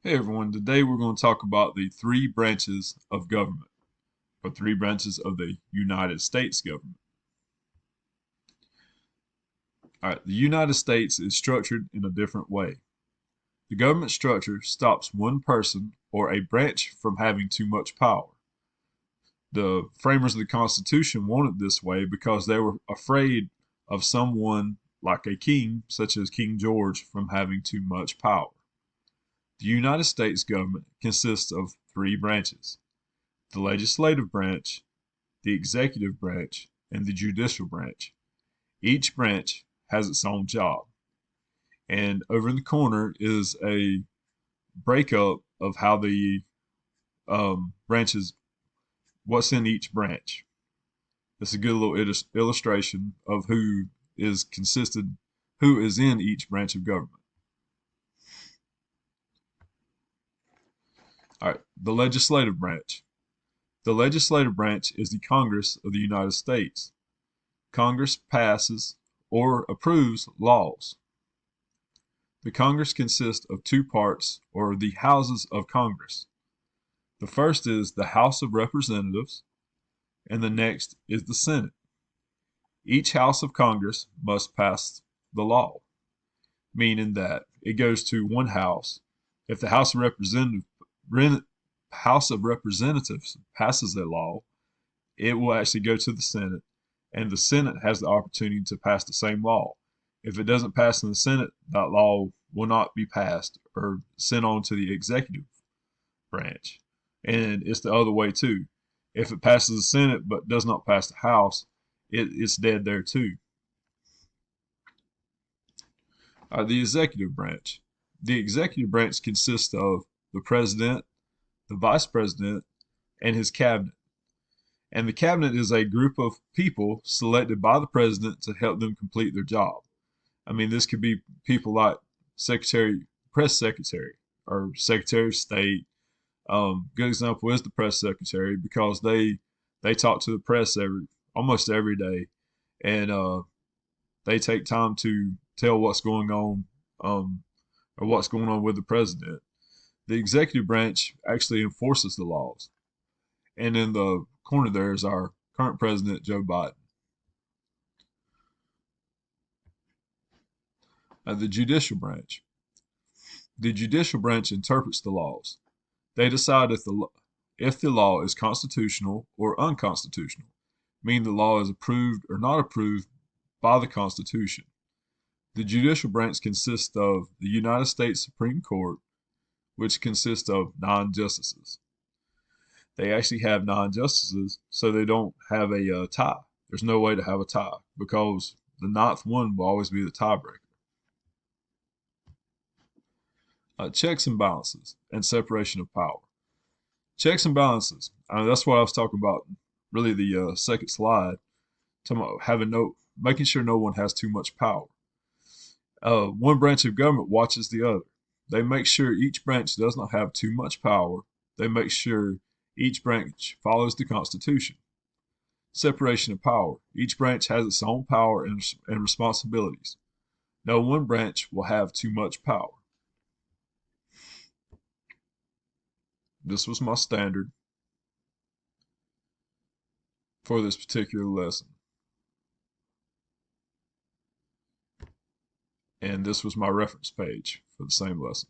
Hey everyone, today we're going to talk about the three branches of government, or three branches of the United States government. All right, the United States is structured in a different way. The government structure stops one person or a branch from having too much power. The framers of the Constitution wanted this way because they were afraid of someone like a king, such as King George, from having too much power. The United States government consists of three branches: the legislative branch, the executive branch, and the judicial branch. Each branch has its own job. And over in the corner is a breakup of how the branches, what's in each branch. It's a good little illustration of who is in each branch of government. All right, the legislative branch. The legislative branch is the Congress of the United States. Congress passes or approves laws. The Congress consists of two parts, or the houses of Congress. The first is the House of Representatives, and the next is the Senate. Each House of Congress must pass the law, meaning that it goes to one house. If the House of Representatives passes a law, it will actually go to the Senate, and the Senate has the opportunity to pass the same law. If it doesn't pass in the Senate, that law will not be passed or sent on to the executive branch. And it's the other way too. If it passes the Senate but does not pass the House, it's dead there too. The executive branch. The executive branch consists of the president, the vice president, and his cabinet. And the cabinet is a group of people selected by the president to help them complete their job. I mean, this could be people like press secretary, or secretary of state. Good example is the press secretary, because they talk to the press almost every day, and they take time to tell what's going on, or what's going on with the president. The executive branch actually enforces the laws. And in the corner there is our current president, Joe Biden. The judicial branch. The judicial branch interprets the laws. They decide if the law is constitutional or unconstitutional, meaning the law is approved or not approved by the Constitution. The judicial branch consists of the United States Supreme Court, which consists of 9 justices. They actually have 9 justices, so they don't have a tie. There's no way to have a tie, because the ninth one will always be the tiebreaker. Checks and balances and separation of power. Checks and balances. That's what I was talking about. Really, the second slide, talking about making sure no one has too much power. One branch of government watches the other. They make sure each branch does not have too much power. They make sure each branch follows the Constitution. Separation of power. Each branch has its own power and responsibilities. No one branch will have too much power. This was my standard for this particular lesson. And this was my reference page for the same lesson.